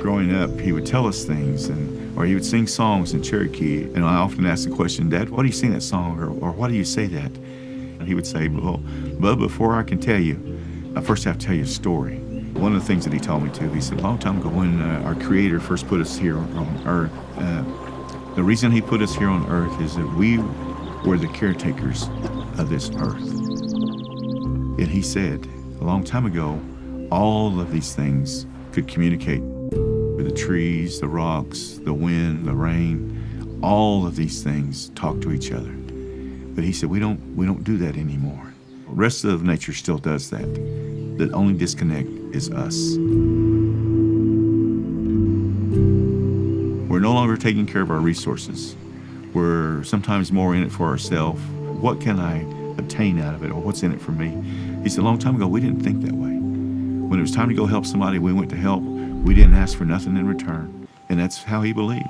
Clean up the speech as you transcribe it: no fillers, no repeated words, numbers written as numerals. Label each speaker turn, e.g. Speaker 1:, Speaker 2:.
Speaker 1: growing up, he would tell us things, or he would sing songs in Cherokee. And I often ask the question, Dad, why do you sing that song, or why do you say that? And he would say, well, Bub, before I can tell you, I first have to tell you a story. One of the things that he told me to, he said, a long time ago when our Creator first put us here on earth, the reason he put us here on earth is that we were the caretakers of this earth. And he said, a long time ago, all of these things could communicate with the trees, the rocks, the wind, the rain. All of these things talk to each other. But he said, we don't do that anymore. The rest of nature still does that. The only disconnect is us. We're no longer taking care of our resources. We're sometimes more in it for ourselves. What can I obtain out of it, or what's in it for me? He said, a long time ago, we didn't think that way. When it was time to go help somebody, we went to help. We didn't ask for nothing in return. And that's how he believed.